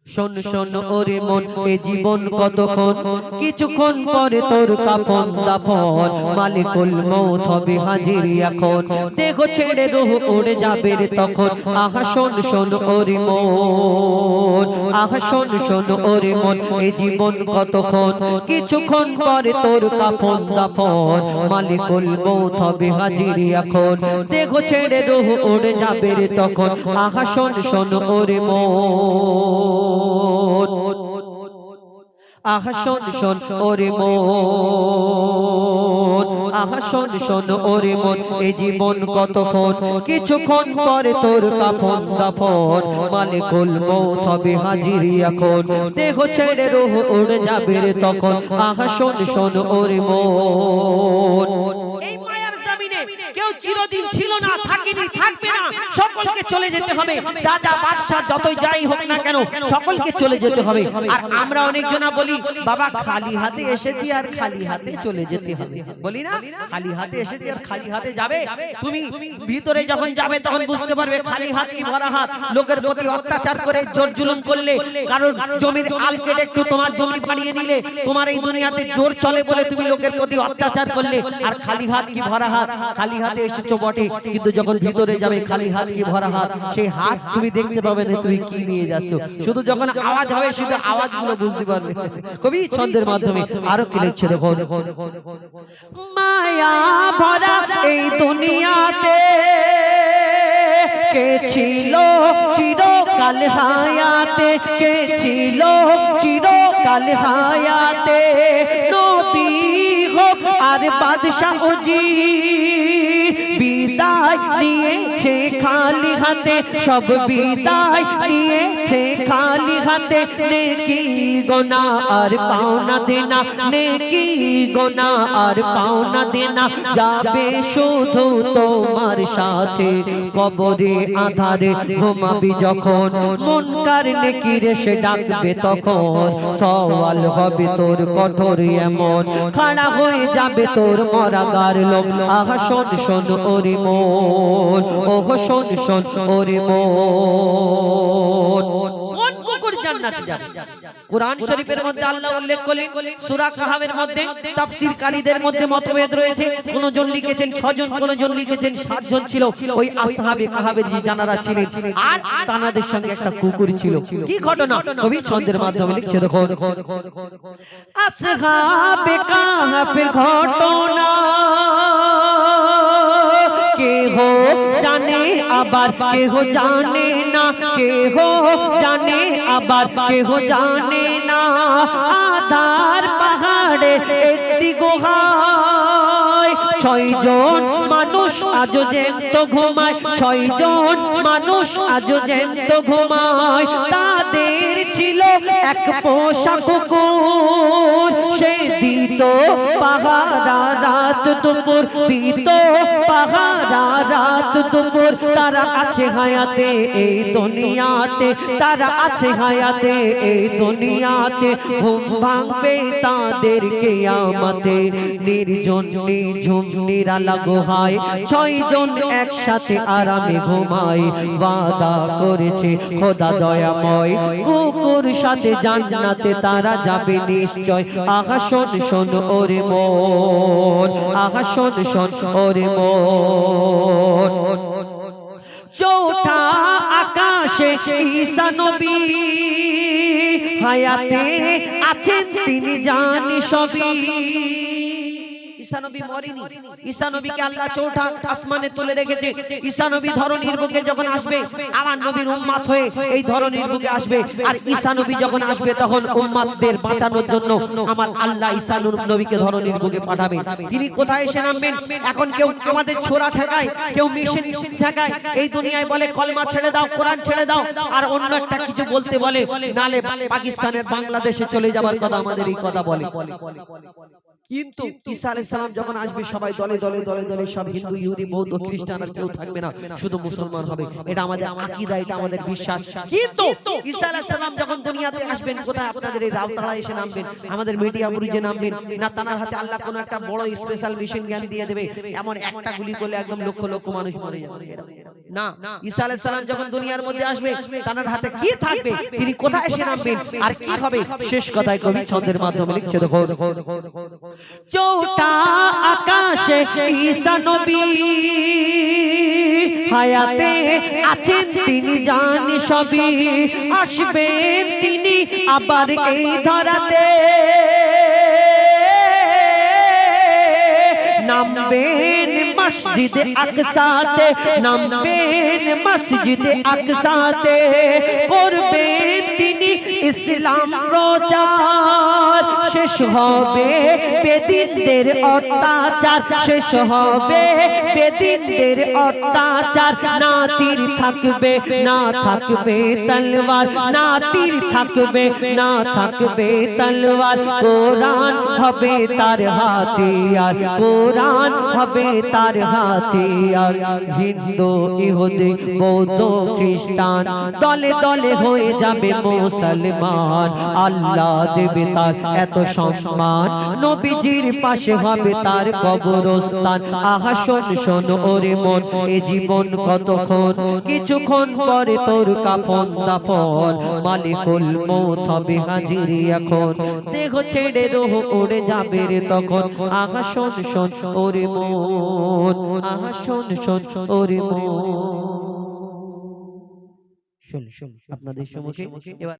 শোন শোন ওরে মন, এ জীবন কতক্ষণ, কিছুক্ষণ পরে তোর কাফন দাফন, মালিকুল মউত হবে হাজির এখন, দেহ ছেড়ে রূহ উড়ে যাবে রে তখন। আহা শোন শোন ওরে মন, আহা শোন শোন ওরে মন, এ জীবন কতক্ষণ, কিছুক্ষণ পরে তোর কাফন দাফন, মালিকুল মউত হবে হাজির এখন, দেহ ছেড়ে রূহ উড়ে যাবে রে তখন। আহা শোন শোন ওরে মন, আহা শোন শোন ওরে মন, আহা শোন শোন ওরে মন, এ জীবন কতক্ষণ, কিছুক্ষণ পরে তোর কাফন দাফন, মালিকুল মউত হবে হাজির এখন, দেহ ছেড়ে রূহ উড়ে যাবে রে তখন। আহা শোন শোন ওরে মন। এই মায়ার জমিনে কেউ চিরদিন ছিল না, থাকেনি, থাকবে না, সকলকে চলে যেতে হবে। রাজা বাদশা যতই যাই হোক না কেন, সকলকে চলে যেতে হবে। আর আমরা অনেকজনা বলি, বাবা খালি হাতে এসেছি আর খালি হাতে চলে যেতে হবে, বলি না? খালি হাতে এসেছি আর খালি হাতে যাবে। তুমি ভিতরে যখন যাবে তখন বুঝতে পারবে খালি হাত কি ভরা হাত। লোকের প্রতি অত্যাচার করে, জোর জুলুম করলে, কারণ জমির আল কেটে একটু তোমার জমি বানিয়ে নিলে, তোমার এই দুনিয়াতে জোর চলে বলে তুমি লোকের প্রতি অত্যাচার করলে, আর খালি হাত কি ভরা হাত। খালি হাতে এসেছো বটে, কিন্তু যখন ভিতরে যাবে খালি হাত কি ভরা হাত, সেই হাত তুমি দেখতে পাবে না তুমি কি নিয়ে যাচ্ছ। শুধু যখন আওয়াজ হবে শুধু আওয়াজগুলো বুঝতে পারবে। কবি ছন্দের মাধ্যমে আরো কি লিখছে দেখো। মায়া ভরা এই দুনিয়াতে কে ছিল চিরকাল হায়াতে, কে ছিল চিরকাল হায়াতে, নবী হোক আর বাদশাহ জি বিদায় নিয়েছে খালি হাতে, সব বিদায় নিয়েছে খালি হাতে। নেকি গোনা আর পাওনা দেনা, নেকি গোনা আর পাওনা দেনা, যাবে শুধু তোমার সাথে। কবরে আধারে ঘুমাবি যখন, মুনকার নেকির সে ডাকবে তখন, সওয়াল হবে তোর কঠোর এমন, খাড়া হয়ে যাবে তোর মরাগার লোম। আহা শোন শোন ওরে মন, ওহ শোন শোন ওরে মন। কোন কুকুর জান্নাতে যাবে? কুরআন শরীফের মধ্যে আল্লাহ উল্লেখ করলেন, সূরা কাহাফের মধ্যে তাফসীরকারীদের মধ্যে মতভেদ রয়েছে। কোন জন লিখেছেন 6 জন, কোন জন লিখেছেন 7 জন ছিল ওই আসহাবে কাহাফের যে জানারা ছিলেন, আর তাদের সঙ্গে একটা কুকুর ছিল। কি ঘটনা কবি ছন্দের মাধ্যমে লিখছে দেখো। আসহাবে কাহাফের ঘটনা কেহ জানে আবার কেহ জানে না, কেহ জানে আবার কেহ জানে না। আধার পাহাড়ে একটি গুহায় 6 জন মানুষ আজ জ্যান্ত ঘুমায়, 6 জন মানুষ আজ জ্যান্ত ঘুমায়। তাদের ছিল এক পোষা কুকুর, সে দিত পাহারা রাত দুপুর, দিত পাহারা রাত দুপুর। তারা আছে হায়াতে এই দুনিয়াতে, তারা আছে হায়াতে এই দুনিয়াতে, ঘুম ভাঙবে তাদের কিয়ামতে। নির্জন নিঝুম নিরালা গুহায় 6 জন একসাথে আরামে ঘুমায়। ওয়াদা করেছে খোদা দয়াময়, কুকুর সাথে জান্নাতে তারা যাবে নিশ্চয়। আহা শোন শোন ওরে মন, আহা শোন শোন ওরে মন। চৌঠা আকাশে ঈসা নবী হায়াতে আছেন তিনি জানি সবই। ঈসা নবী মরেনি, ঈসা নবীকে আল্লাহ চৌঠা আসমানে তুলে রেখেছে। ঈসা নবী ধরনীর বুকে যখন আসবে, আমার নবীর উম্মত হয়ে এই ধরনীর বুকে আসবে। আর ঈসা নবী যখন আসবে তখন উম্মতদের বাঁচানোর জন্য আমার আল্লাহ ঈসা নবীকে ধরনীর বুকে পাঠাবে। তিনি কোথায় এসে নামবেন? এখন কেউ আমাদের ছোরা ঠেকায়, কেউ মেশিন ঠেকায়, এই দুনিয়ায় বলে কলমা ছেড়ে দাও, কোরআন ছেড়ে দাও, আর অন্য একটা কিছু বলতে বলে, নালে পাকিস্তানের বাংলাদেশে চলে যাবার কথা আমাদের এই কথা বলে। কিন্তু ঈসা আলাইহিস সালাম যখন আসবে সবাই দলে দলে দলে দলে সব হিন্দু ইহুদি বৌদ্ধ খ্রিস্টান আর কেউ থাকবে না, শুধু মুসলমান হবে। এটা আমাদের আকীদা, এটা আমাদের বিশ্বাস। কিন্তু ঈসা আলাইহিস সালাম যখন দুনিয়াতে আসবেন, কোথায় আপনাদের এই রাউতাড়া এসে নামবেন, আমাদের মিডিয়াপুরি যে নামবেন না, তানার হাতে আল্লাহ কোন একটা বড় স্পেশাল মিশন জ্ঞান দিয়ে দেবে, এমন একটা গুলি করলে একদম লক্ষ লক্ষ মানুষ মরে যাবে না। ঈসা আলাইহিস সালাম যখন দুনিয়ার মধ্যে আসবে, তানার হাতে কি থাকবে, তিনি কোথায় এসে নামবেন আর কি হবে, শেষ কথায় কবি ছন্দের মাধ্যমে লিখছে। দেখো চৌটা আকাশে ঈসা নবী হায়াতে আছেন, তিনি জানি সবই, আসবেন তিনি আবার এই ধরাতে, নামবেন মসজিদে আকসাতে, নামবেন মসজিদে আকসাতে, করবেন তিনি ইসলাম প্রচার, শেষ হবে বেদিনদের অত্যাচার, শেষ হবে বেদিনদের অত্যাচার, না তীর থাকবে না থাকবে তলোয়ার, না তীর থাকবে না থাকবে তলোয়ার, কোরআন হবে তার হাতিয়ার, কোরআন হবে তার হাতিয়ার। হিন্দু ইহুদি বৌদ্ধ খ্রিস্টান দলে দলে হয়ে যাবে মুসলমান, আল্লাহ দেবে তার এত সম্মান, নবীজির পাশে হবে তার কবরস্থান। আহা শোন শোন ওরে মন, এ জীবন কতক্ষণ, কিছুক্ষণ পরে তোর কাফন দাফন, মালিকুল মউত হবে হাজির এখন, দেহ ছেড়ে রূহ উড়ে যাবে রে তখন। আহা শোন শোন ওরে মন, আহা শোন শোন ওরে মন। শুন আপনাদের সম্মুখে এবার